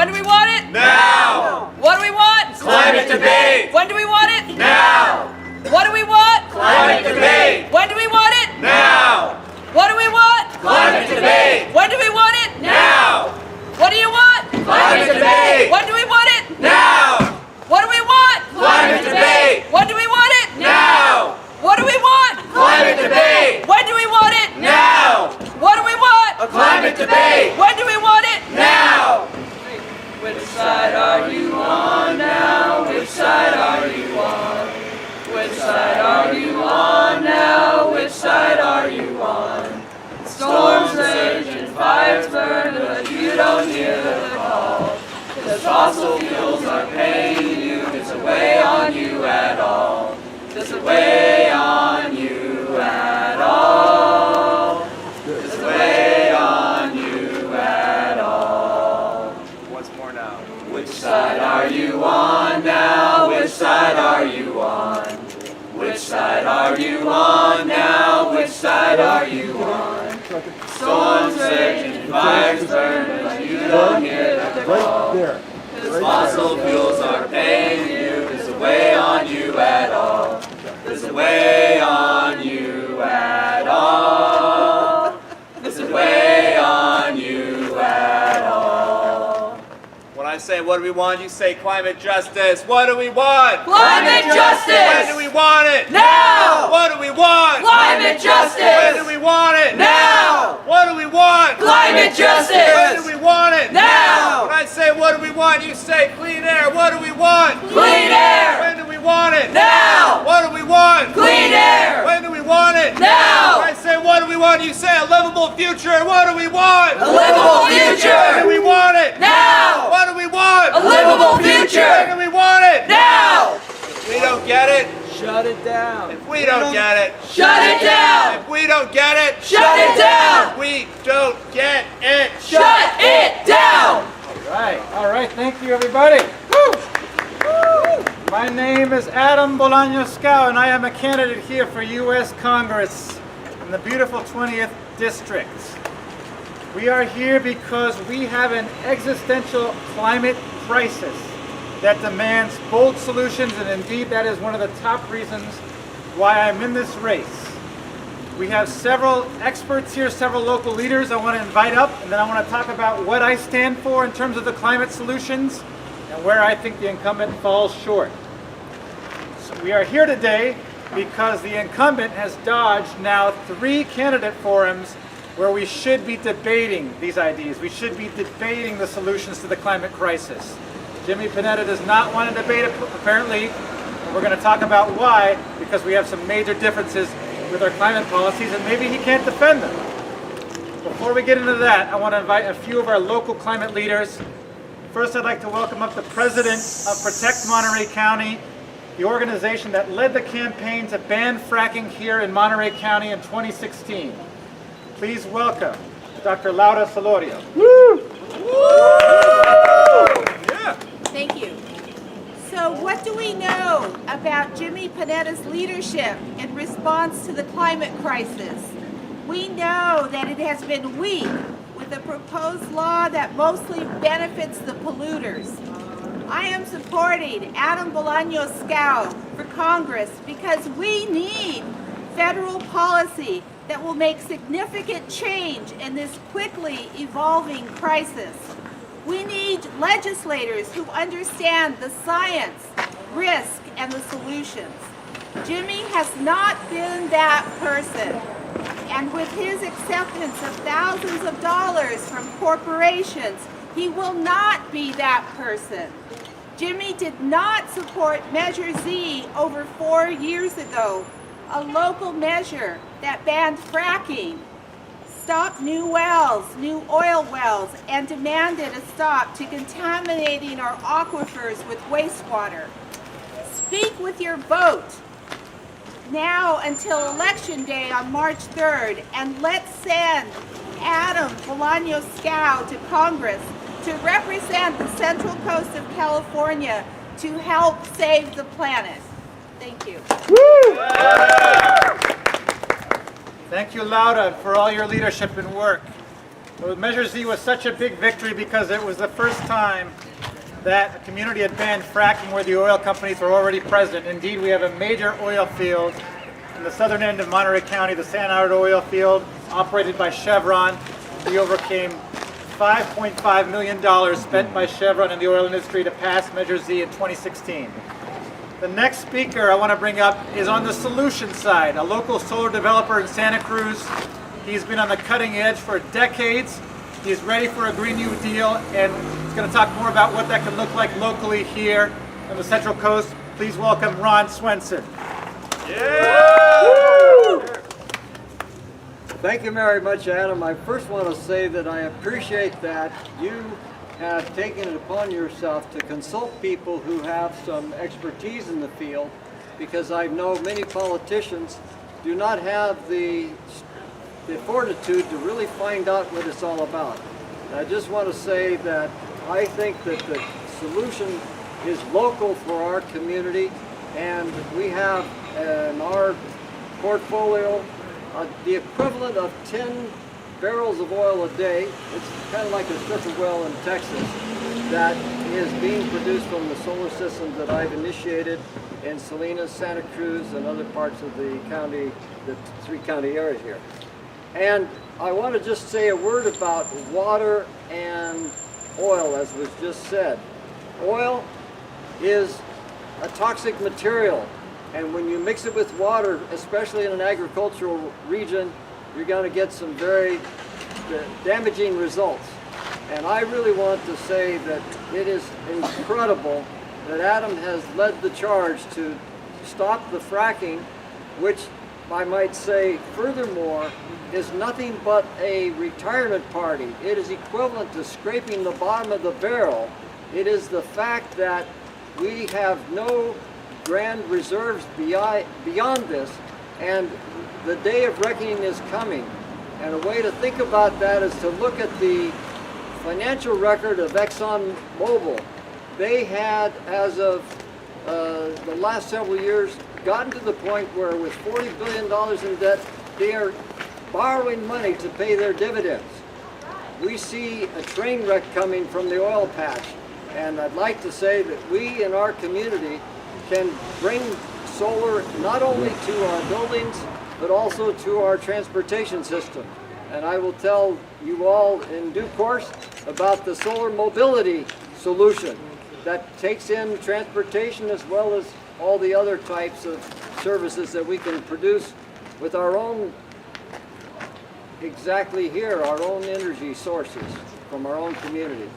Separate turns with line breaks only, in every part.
When do we want it?
Now!
What do we want?
Climate debate!
When do we want it?
Now!
What do we want?
Climate debate!
When do we want it?
Now!
What do we want?
Climate debate!
When do we want it?
Now!
What do you want?
Climate debate!
When do we want it?
Now!
What do we want?
Climate debate!
When do we want it?
Now!
What do we want?
Climate debate!
When do we want it?
Now!
What do we want?
A climate debate!
When do we want it?
Now!
Which side are you on now? Which side are you on? Which side are you on now? Which side are you on? Storms rage and fires burn, but you don't hear the call. The fossil fuels are paying you, doesn't weigh on you at all. Doesn't weigh on you at all. Doesn't weigh on you at all.
Once more now.
Which side are you on now? Which side are you on? Which side are you on now? Which side are you on? Storms rage and fires burn, but you don't hear the call. Cause fossil fuels are paying you, doesn't weigh on you at all. Doesn't weigh on you at all. Doesn't weigh on you at all.
When I say what do we want, you say climate justice. What do we want?
Climate justice!
When do we want it?
Now!
What do we want?
Climate justice!
When do we want it?
Now!
What do we want?
Climate justice!
When do we want it?
Now!
When I say what do we want, you say clean air. What do we want?
Clean air!
When do we want it?
Now!
What do we want?
Clean air!
When do we want it?
Now!
When I say what do we want, you say a livable future. What do we want?
A livable future!
When do we want it?
Now!
What do we want?
A livable
When
future!
do we want it?
Now!
If we don't get it,
Shut it down.
if we don't get it,
Shut it down!
if we don't get it,
Shut it down!
we don't get it.
Shut it down!
All right, thank you everybody. My name is Adam Bolaños Scow, and I am a candidate here for U.S. Congress in the beautiful 20th District. We are here because we have an existential climate crisis that demands bold solutions, and indeed that is one of the top reasons why I'm in this race. We have several experts here, several local leaders I want to invite up, and then I want to talk about what I stand for in terms of the climate solutions and where I think the incumbent falls short. So we are here today because the incumbent has dodged now 3 candidate forums where we should be debating these ideas. We should be debating the solutions to the climate crisis. Jimmy Panetta does not want to debate it, apparently, and we're going to talk about why, because we have some major differences with our climate policies, and maybe he can't defend them. Before we get into that, I want to invite a few of our local climate leaders. First, I'd like to welcome up the president of Protect Monterey County, the organization that led the campaign to ban fracking here in Monterey County in 2016. Please welcome Dr. Laura Solorio. Woo!
Yeah.
Thank you. So what do we know about Jimmy Panetta's leadership in response to the climate crisis? We know that it has been weak with a proposed law that mostly benefits the polluters. I am supporting Adam Bolaños Scow for Congress because we need federal policy that will make significant change in this quickly evolving crisis. We need legislators who understand the science, risk, and the solutions. Jimmy has not been that person. And with his acceptance of thousands of dollars from corporations, he will not be that person. Jimmy did not support Measure Z over 4 years ago, a local measure that banned fracking, stopped new wells, new oil wells, and demanded a stop to contaminating our aquifers with wastewater. Speak with your vote now until Election Day on March 3rd, and let's send Adam Bolaños Scow to Congress to represent the Central Coast of California to help save the planet. Thank you.
Thank you, Laura, for all your leadership and work. Well, Measure Z was such a big victory because it was the first time that a community had banned fracking where the oil companies were already present. Indeed, we have a major oil field in the southern end of Monterey County, the San Ardo oil field, operated by Chevron. We overcame $5.5 million spent by Chevron in the oil industry to pass Measure Z in 2016. The next speaker I want to bring up is on the solution side, a local solar developer in Santa Cruz. He's been on the cutting edge for decades. He's ready for a Green New Deal, and he's going to talk more about what that can look like locally here on the Central Coast. Please welcome Ron Swenson.
Yeah!
Thank you very much, Adam. I first want to say that I appreciate that you have taken it upon yourself to consult people who have some expertise in the field, because I know many politicians do not have the fortitude to really find out what it's all about. And I just want to say that I think that the solution is local for our community, and we have in our portfolio the equivalent of 10 barrels of oil a day. It's kind of like a strip of well in Texas that is being produced from the solar systems that I've initiated in Salinas, Santa Cruz, and other parts of the county, the three county areas here. And I want to just say a word about water and oil, as was just said. Oil is a toxic material, and when you mix it with water, especially in an agricultural region, you're going to get some very damaging results. And I really want to say that it is incredible that Adam has led the charge to stop the fracking, which I might say furthermore is nothing but a retirement party. It is equivalent to scraping the bottom of the barrel. It is the fact that we have no grand reserves beyond this, and the day of reckoning is coming. And a way to think about that is to look at the financial record of ExxonMobil. They had, as of the last several years, gotten to the point where with $40 billion in debt, they are borrowing money to pay their dividends. We see a train wreck coming from the oil patch, and I'd like to say that we in our community can bring solar not only to our buildings, but also to our transportation system. And I will tell you all in due course about the solar mobility solution that takes in transportation as well as all the other types of services that we can produce with our own, exactly here, our own energy sources from our own community.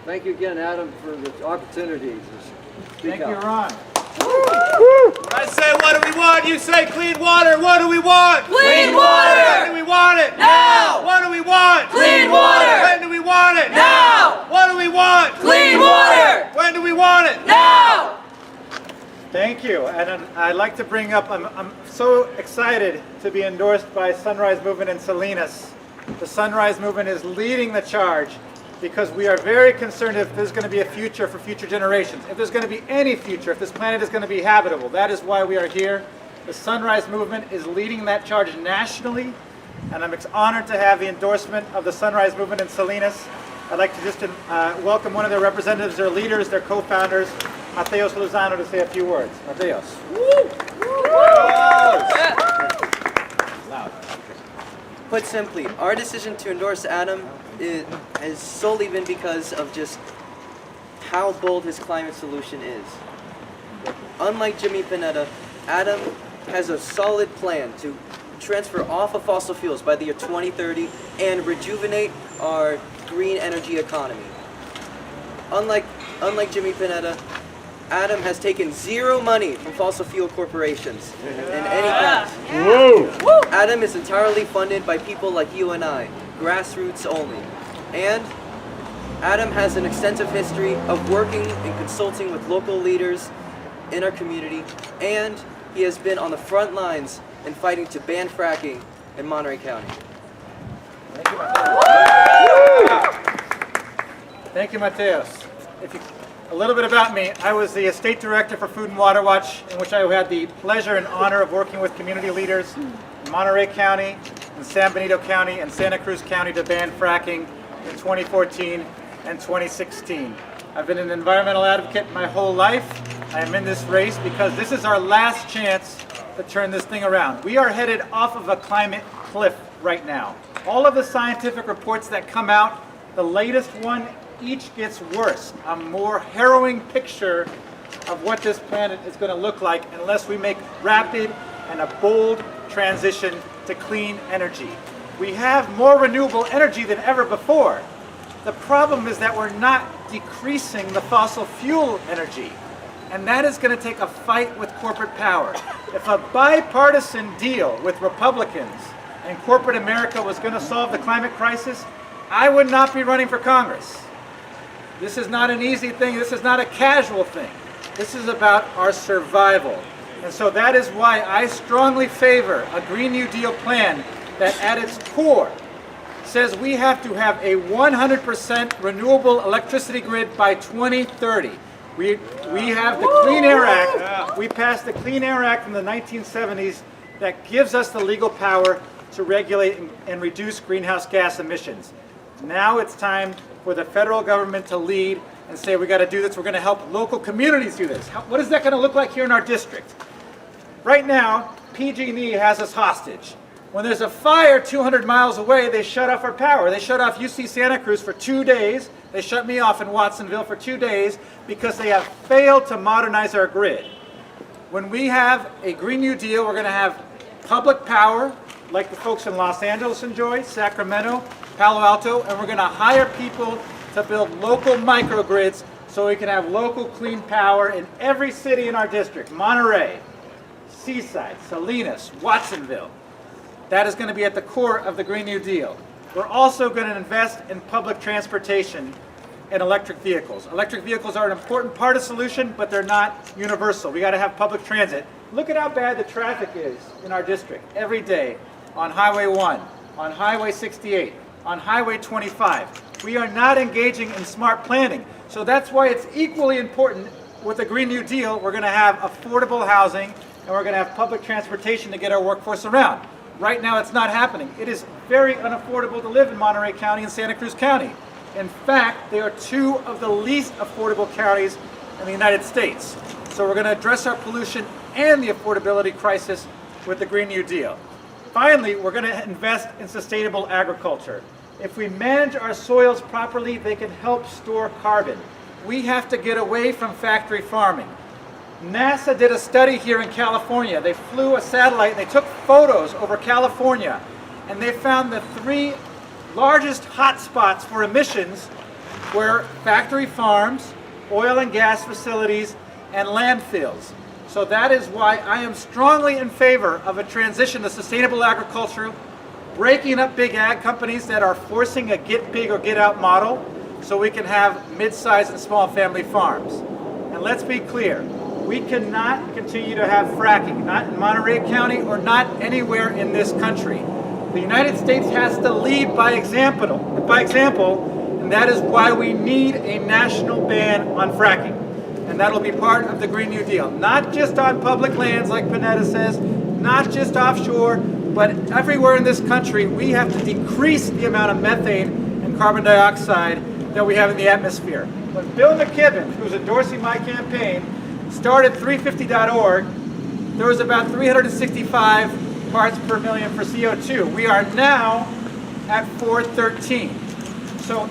Thank you again, Adam, for the opportunity to speak
Thank
out.
you, Ron.
When I say what do we want, you say clean water. What do we want?
Clean water!
When do we want it?
Now!
What do we want?
Clean water!
When do we want it?
Now!
What do we want?
Clean water!
When do we want it?
Now!
Thank you, and I'd like to bring up, I'm so excited to be endorsed by Sunrise Movement in Salinas. The Sunrise Movement is leading the charge because we are very concerned if there's going to be a future for future generations, if there's going to be any future, if this planet is going to be habitable. That is why we are here. The Sunrise Movement is leading that charge nationally, and I'm honored to have the endorsement of the Sunrise Movement in Salinas. I'd like to just welcome one of their representatives, their leaders, their co-founders, Mateos Lozano, to say a few words. Mateos.
Loud.
Put simply, our decision to endorse Adam has solely been because of just how bold his climate solution is. Unlike Jimmy Panetta, Adam has a solid plan to transfer off of fossil fuels by the year 2030 and rejuvenate our green energy economy. Unlike Jimmy Panetta, Adam has taken zero money from fossil fuel corporations in any past. Adam is entirely funded by people like you and I, grassroots only. And Adam has an extensive history of working and consulting with local leaders in our community, and he has been on the front lines in fighting to ban fracking in Monterey County.
Thank you, Mateos. A little bit about me. I was the Estate Director for Food and Water Watch, in which I had the pleasure and honor of working with community leaders in Monterey County, in San Benito County and Santa Cruz County to ban fracking in 2014 and 2016. I've been an environmental advocate my whole life. I am in this race because this is our last chance to turn this thing around. We are headed off of a climate cliff right now. All of the scientific reports that come out, the latest one, each gets worse. A more harrowing picture of what this planet is going to look like unless we make rapid and a bold transition to clean energy. We have more renewable energy than ever before. The problem is that we're not decreasing the fossil fuel energy, and that is going to take a fight with corporate power. If a bipartisan deal with Republicans and corporate America was going to solve the climate crisis, I would not be running for Congress. This is not an easy thing. This is not a casual thing. This is about our survival. And so that is why I strongly favor a Green New Deal plan that at its core says we have to have a 100% renewable electricity grid by 2030. We have the Clean Air Act. We passed the Clean Air Act in the 1970s that gives us the legal power to regulate and reduce greenhouse gas emissions. Now it's time for the federal government to lead and say we got to do this. We're going to help local communities do this. What is that going to look like here in our district? Right now, PG&E has us hostage. When there's a fire 200 miles away, they shut off our power. They shut off UC Santa Cruz for 2 days. They shut me off in Watsonville for 2 days because they have failed to modernize our grid. When we have a Green New Deal, we're going to have public power like the folks in Los Angeles enjoy, Sacramento, Palo Alto, and we're going to hire people to build local microgrids so we can have local clean power in every city in our district. Monterey, Seaside, Salinas, Watsonville. That is going to be at the core of the Green New Deal. We're also going to invest in public transportation and electric vehicles. Electric vehicles are an important part of the solution, but they're not universal. We got to have public transit. Look at how bad the traffic is in our district every day on Highway 1, on Highway 68, on Highway 25. We are not engaging in smart planning. So that's why it's equally important with the Green New Deal. We're going to have affordable housing and we're going to have public transportation to get our workforce around. Right now it's not happening. It is very unaffordable to live in Monterey County and Santa Cruz County. In fact, they are two of the least affordable counties in the United States. So we're going to address our pollution and the affordability crisis with the Green New Deal. Finally, we're going to invest in sustainable agriculture. If we manage our soils properly, they can help store carbon. We have to get away from factory farming. NASA did a study here in California. They flew a satellite and they took photos over California, and they found the 3 largest hotspots for emissions were factory farms, oil and gas facilities, and landfills. So that is why I am strongly in favor of a transition to sustainable agriculture, breaking up big ag companies that are forcing a get big or get out model so we can have mid-sized and small family farms. And let's be clear, we cannot continue to have fracking, not in Monterey County or not anywhere in this country. The United States has to lead by example, and that is why we need a national ban on fracking. And that'll be part of the Green New Deal. Not just on public lands like Panetta says, not just offshore, but everywhere in this country we have to decrease the amount of methane and carbon dioxide that we have in the atmosphere. When Bill McKibben, who's endorsing my campaign, started 350.org, there was about 365 parts per million for CO2. We are now at 413. So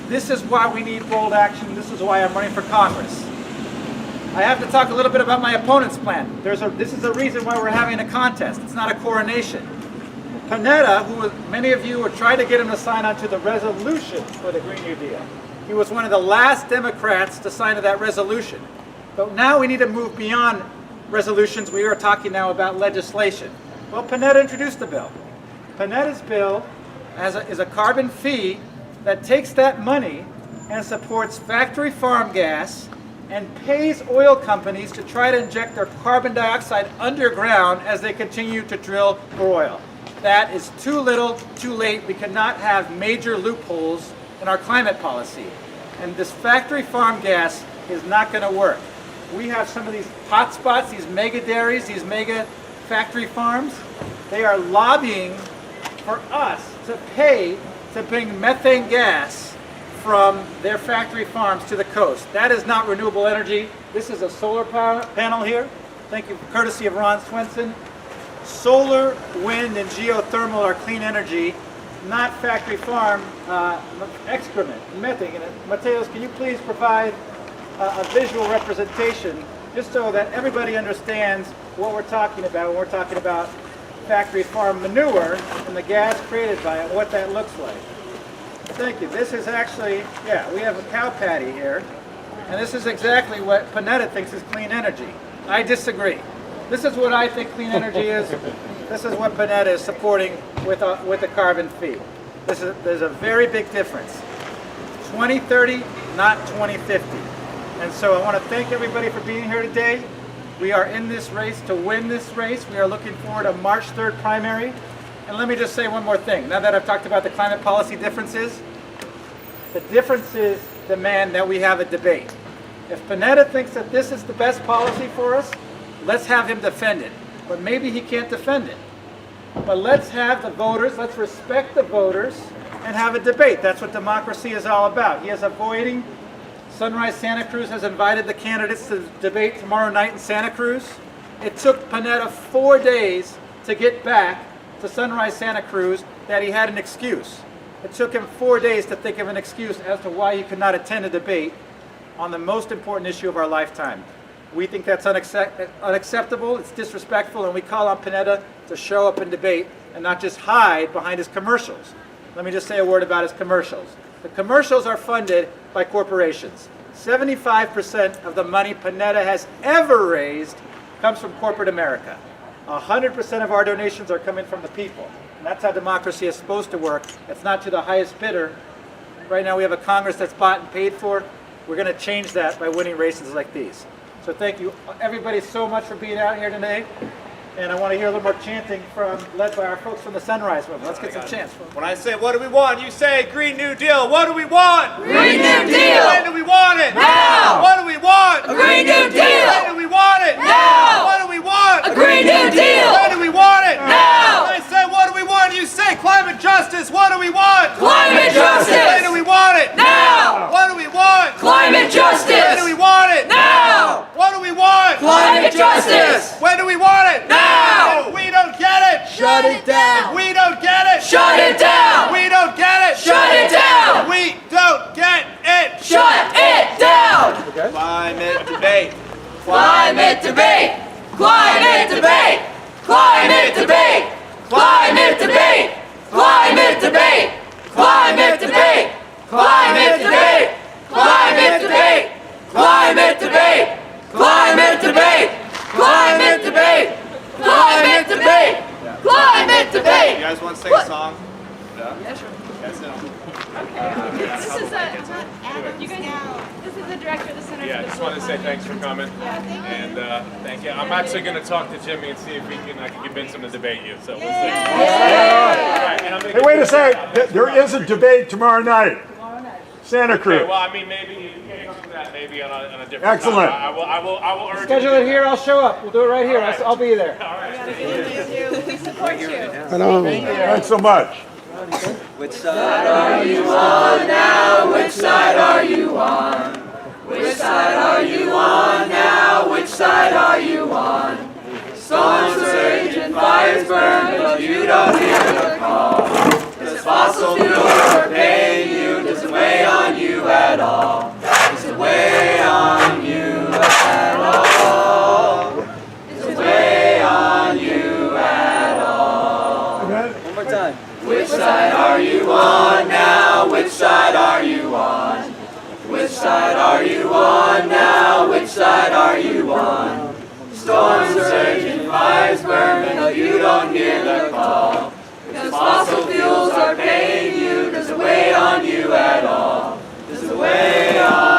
this is why we need bold action. This is why I'm running for Congress. I have to talk a little bit about my opponent's plan. This is the reason why we're having a contest. It's not a coronation. Panetta, who many of you were trying to get him to sign on to the resolution for the Green New Deal. He was one of the last Democrats to sign to that resolution. But now we need to move beyond resolutions. We are talking now about legislation. Well, Panetta introduced the bill. Panetta's bill is a carbon fee that takes that money and supports factory farm gas and pays oil companies to try to inject their carbon dioxide underground as they continue to drill for oil. That is too little, too late. We cannot have major loopholes in our climate policy. And this factory farm gas is not going to work. We have some of these hot spots, these mega dairies, these mega factory farms. They are lobbying for us to pay to bring methane gas from their factory farms to the coast. That is not renewable energy. This is a solar panel here. Thank you, courtesy of Ron Swenson. Solar, wind, and geothermal are clean energy, not factory farm excrement, methane. Mateos, can you please provide a visual representation just so that everybody understands what we're talking about when we're talking about factory farm manure and the gas created by it, what that looks like. Thank you. This is actually, yeah, we have a cow patty here, and this is exactly what Panetta thinks is clean energy. I disagree. This is what I think clean energy is. This is what Panetta is supporting with a carbon fee. There's a very big difference. 2030, not 2050. And so I want to thank everybody for being here today. We are in this race to win this race. We are looking forward to March 3rd primary. And let me just say one more thing. Now that I've talked about the climate policy differences, the differences demand that we have a debate. If Panetta thinks that this is the best policy for us, let's have him defend it. But maybe he can't defend it. But let's have the voters, let's respect the voters and have a debate. That's what democracy is all about. He is avoiding. Sunrise Santa Cruz has invited the candidates to debate tomorrow night in Santa Cruz. It took Panetta 4 days to get back to Sunrise Santa Cruz that he had an excuse. It took him 4 days to think of an excuse as to why he could not attend a debate on the most important issue of our lifetime. We think that's unacceptable, it's disrespectful, and we call on Panetta to show up and debate and not just hide behind his commercials. Let me just say a word about his commercials. The commercials are funded by corporations. 75% of the money Panetta has ever raised comes from corporate America. 100% of our donations are coming from the people. And that's how democracy is supposed to work. It's not to the highest bidder. Right now we have a Congress that's bought and paid for. We're going to change that by winning races like these. So thank you everybody so much for being out here today. And I want to hear a little more chanting led by our folks from the Sunrise Movement. Let's get some chants.
When I say, what do we want? You say, Green New Deal. What do we want?
Green New Deal!
When do we want it?
Now!
What do we want?
A Green New Deal!
When do we want it?
Now!
What do we want?
A Green New Deal!
When do we want it?
Now!
When I say, what do we want? You say, climate justice. What do we want?
Climate justice!
When do we want it?
Now!
What do we want?
Climate justice!
When do we want it?
Now!
What do we want?
Climate justice!
When do we want it?
Now!
If we don't get it,
Shut it down!
If we don't get it,
Shut it down!
We don't get it,
Shut it down!
We don't get it.
Shut it down!
Climate debate.
Climate debate! Climate debate! Climate debate! Climate debate! Climate debate! Climate debate! Climate debate! Climate debate! Climate debate! Climate debate! Climate debate! Climate debate! Climate debate!
You guys want to sing a song?
Yeah, sure.
Yes, no.
This is the director of the Center
Yeah, I
for the
just wanted to say thanks for coming. And thank you. I'm actually going to talk to Jimmy and see if I can convince him to debate you. So we'll see. Right, and I'm gonna
Hey, wait a second. There is a debate tomorrow night. Santa Cruz.
Okay, well, I mean, maybe you can do that maybe on a different
Excellent.
time. I will urge
Schedule
you to
it
do
here,
that.
I'll show up. We'll do it right here. I'll be there.
We support you.
Thanks so much.
Which side are you on now? Which side are you on?
Which side are you on now? Which side are you on? Storms rage and fires burn, but you don't hear the call. Cause fossil fuels are paying you, doesn't weigh on you at all. Doesn't weigh on you at all. Doesn't weigh on you at all.
One more time.
Which side are you on now? Which side are you on? Which side are you on now? Which side are you on? Storms rage and fires burn, but you don't hear the call. Because fossil fuels are paying you, doesn't weigh on you at all. Doesn't weigh on